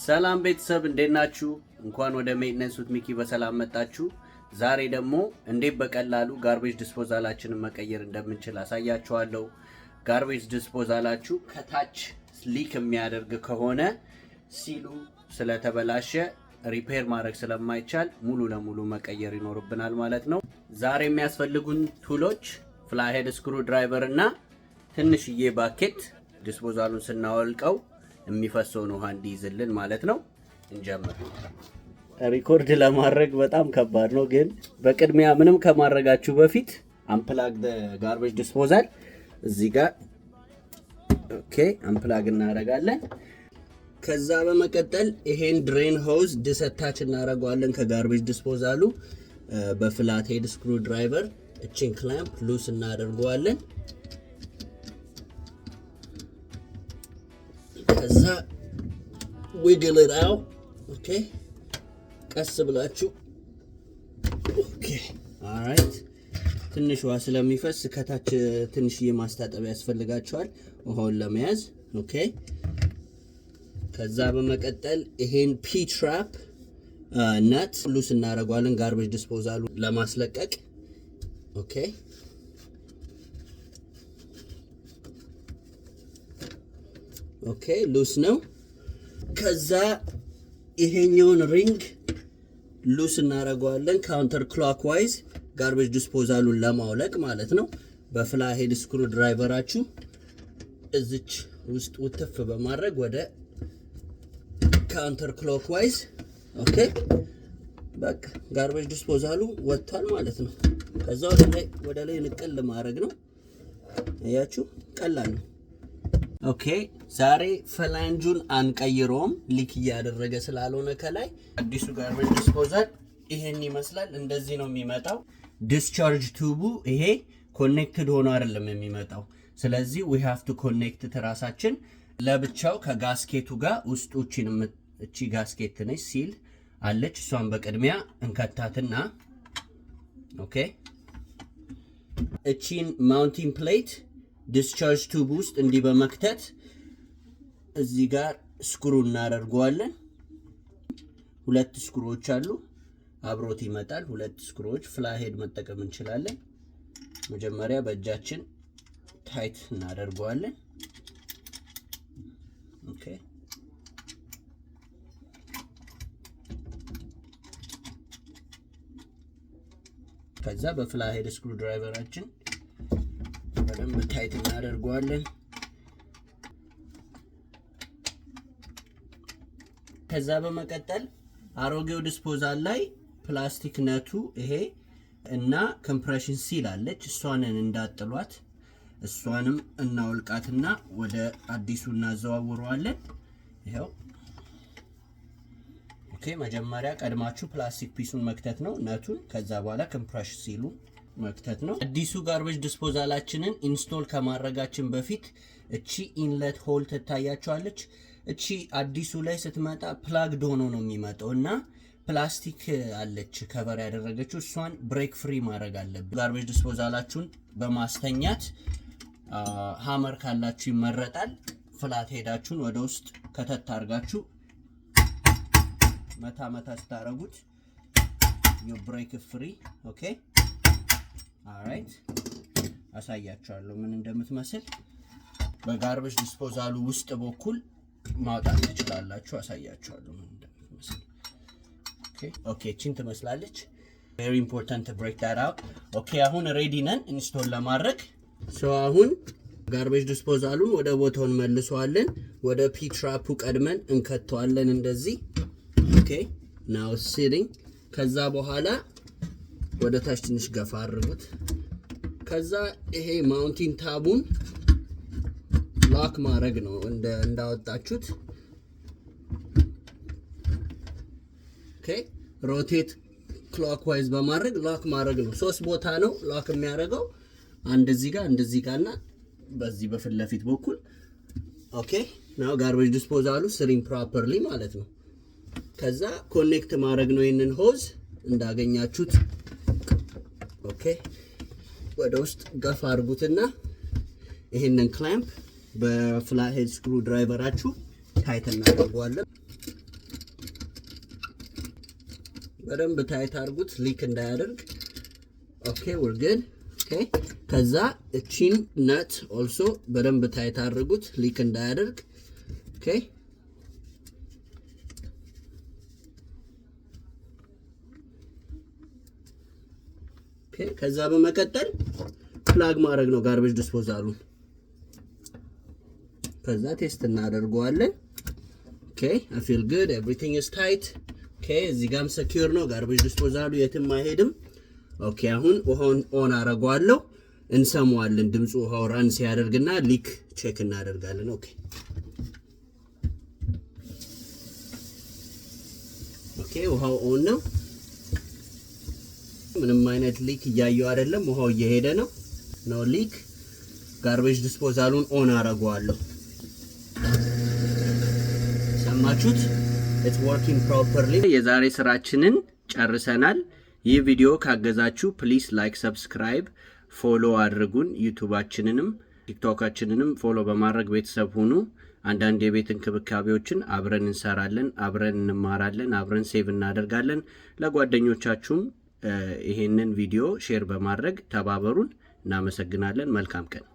ሰላም ቤተሰብ እንዴት ናችሁ? እንኳን ወደ ሜንቴናንስ ዊዝ ሚኪ በሰላም መጣችሁ። ዛሬ ደግሞ እንዴት በቀላሉ ጋርቤጅ ዲስፖዛላችንን መቀየር እንደምንችል አሳያችኋለሁ። ጋርቤጅ ዲስፖዛላችሁ ከታች ሊክ የሚያደርግ ከሆነ ሲሉ ስለተበላሸ ሪፔር ማድረግ ስለማይቻል ሙሉ ለሙሉ መቀየር ይኖርብናል ማለት ነው። ዛሬ የሚያስፈልጉን ቱሎች ፍላይሄድ ስክሩ ድራይቨር እና ትንሽዬ ባኬት ዲስፖዛሉን ስናወልቀው የሚፈሰውን ውሃ እንዲይዝልን ማለት ነው። እንጀምር። ሪኮርድ ለማድረግ በጣም ከባድ ነው፣ ግን በቅድሚያ ምንም ከማድረጋችሁ በፊት አንፕላግ ጋርቤጅ ዲስፖዛል እዚህ ጋር ኦኬ አንፕላግ እናደርጋለን። ከዛ በመቀጠል ይሄን ድሬን ሆዝ ድሰታች እናደርገዋለን ከጋርቤጅ ዲስፖዛሉ በፍላት ሄድ ስክሩ ድራይቨር እቺን ክላምፕ ሉስ እናደርገዋለን። ከዛ wiggle it out okay ቀስ ብላችሁ okay alright ትንሽ ውሃ ስለሚፈስ ከታች ትንሽዬ ማስታጠቢያ ያስፈልጋቸዋል ውሃውን ለመያዝ okay ከዛ በመቀጠል ይሄን ፒ ትራፕ ነት ሉስ እናደርገዋለን ጋርቤጅ ዲስፖዛሉ ለማስለቀቅ okay okay ሉስ ነው። ከዛ ይሄኛውን ሪንግ ሉስ እናደርገዋለን ካውንተር ክሎክዋይዝ ጋርቤጅ ዲስፖዛሉን ለማውለቅ ማለት ነው። በፍላይ ሄድ ስክሩ ድራይቨራችሁ እዚች ውስጥ ውትፍ በማድረግ ወደ ካውንተር ክሎክዋይዝ ኦኬ በቃ ጋርቤጅ ዲስፖዛሉ ወጥቷል ማለት ነው። ከዛ ወደ ላይ ንቅል ማድረግ ነው። አያችሁ ቀላል ነው። ኦኬ ዛሬ ፍላንጁን አንቀይሮም ሊክ እያደረገ ስላልሆነ ከላይ አዲሱ ጋርቤጅ ዲስፖዛል ይሄን ይመስላል። እንደዚህ ነው የሚመጣው። ዲስቻርጅ ቱቡ ይሄ ኮኔክትድ ሆኖ አይደለም የሚመጣው። ስለዚህ we have to connect ተራሳችን ለብቻው ከጋስኬቱ ጋር ውስጡችን እቺ ጋስኬት ነች ሲል አለች። እሷን በቅድሚያ እንከታትና ኦኬ እቺን ማውንቲንግ ፕሌት ዲስቻርጅ ቱብ ውስጥ እንዲህ በመክተት እዚህ ጋር ስክሩ እናደርገዋለን። ሁለት ስክሩዎች አሉ አብሮት ይመጣል። ሁለት ስክሩዎች ፍላይሄድ መጠቀም እንችላለን። መጀመሪያ በእጃችን ታይት እናደርገዋለን። ኦኬ ከዛ በፍላይሄድ ስክሩ ድራይቨራችን በደንብ ታይት እናደርገዋለን። ከዛ በመቀጠል አሮጌው ዲስፖዛል ላይ ፕላስቲክ ነቱ ይሄ እና ኮምፕሬሽን ሲል አለች። እሷንን እንዳጥሏት እሷንም እናውልቃትና ወደ አዲሱ እናዘዋውረዋለን። ይሄው ኦኬ መጀመሪያ ቀድማችሁ ፕላስቲክ ፒሱን መክተት ነው ነቱን። ከዛ በኋላ ኮምፕሬሽን ሲሉ መክተት ነው። አዲሱ ጋርቤጅ ዲስፖዛላችንን ኢንስቶል ከማድረጋችን በፊት እቺ ኢንለት ሆል ትታያችኋለች። እቺ አዲሱ ላይ ስትመጣ ፕላግድ ሆኖ ነው የሚመጣው እና ፕላስቲክ አለች ከቨር ያደረገችው እሷን ብሬክ ፍሪ ማድረግ አለብን። ጋርቤጅ ዲስፖዛላችሁን በማስተኛት ሃመር ካላችሁ ይመረጣል። ፍላት ሄዳችሁን ወደ ውስጥ ከተት አድርጋችሁ መታ መታ ስታረጉት ዩ ብሬክ ፍሪ ኦኬ alright አሳያችኋለሁ ምን እንደምትመስል። በጋርቤጅ ዲስፖዛሉ ውስጥ በኩል ማውጣት ትችላላችሁ። አሳያችኋለሁ ምን እንደምትመስል። ኦኬ እቺን ትመስላለች። very important to break that out ኦኬ አሁን ሬዲ ነን ኢንስቶል ለማድረግ። አሁን ጋርቤጅ ዲስፖዛሉን ወደ ቦታው እንመልሰዋለን። ወደ ፒ ትራፑ ቀድመን እንከተዋለን እንደዚህ ኦኬ now sitting ከዛ በኋላ ወደ ታች ትንሽ ገፋ አድርጉት። ከዛ ይሄ ማውንቲንግ ታቡን ሎክ ማድረግ ነው እንዳወጣችሁት ኦኬ ሮቴት ክሎክዋይዝ በማድረግ ሎክ ማድረግ ነው። ሶስት ቦታ ነው ሎክ የሚያደርገው። አንድ እዚህ ጋርና በዚህ በፊት ለፊት በኩል ኦኬ ናው ጋርቤጅ ዲስፖዛሉ ስሪንግ ፕሮፐርሊ ማለት ነው። ከዛ ኮኔክት ማድረግ ነው ይሄንን ሆዝ እንዳገኛችሁት ኦኬ ወደ ውስጥ ገፋ አድርጉትና ይሄንን ክላምፕ በፍላይሄድ ስክሩ ድራይቨራችሁ ታይት እናደርገዋለን። በደንብ ታይት አድርጉት ሊክ እንዳያደርግ። ኦኬ we're good። ኦኬ ከዛ እቺን ነት ኦልሶ በደንብ ታይት አድርጉት ሊክ እንዳያደርግ። ኦኬ ከዛ በመቀጠል ፕላግ ማድረግ ነው ጋርቤጅ ዲስፖዛሉን። ከዛ ቴስት እናደርገዋለን። ኦኬ I feel good, everything is tight። ኦኬ እዚህ ጋርም ሰኪዩር ነው ጋርቤጅ ዲስፖዛሉ የትም አይሄድም። ኦኬ አሁን ውሃውን ኦን አደርገዋለሁ። እንሰማዋለን ድምፁ ውሃው ራን ሲያደርግና ሊክ ቼክ እናደርጋለን። ኦኬ ኦኬ ውሃው ኦን ነው። ምንም አይነት ሊክ እያየው አይደለም። ውሃው እየሄደ ነው። ኖ ሊክ። ጋርቤጅ ዲስፖዛሉን ኦን አደርገዋለሁ። ሰማችሁት? it's working properly። የዛሬ ስራችንን ጨርሰናል። ይህ ቪዲዮ ካገዛችሁ ፕሊስ ላይክ፣ ሰብስክራይብ፣ ፎሎ አድርጉን። ዩቲዩባችንንም ቲክቶካችንንም ፎሎ በማድረግ ቤተሰብ ሁኑ። አንዳንድ የቤት እንክብካቤዎችን አብረን እንሰራለን፣ አብረን እንማራለን፣ አብረን ሴቭ እናደርጋለን። ለጓደኞቻችሁም ይሄንን ቪዲዮ ሼር በማድረግ ተባበሩን። እናመሰግናለን። መልካም ቀን።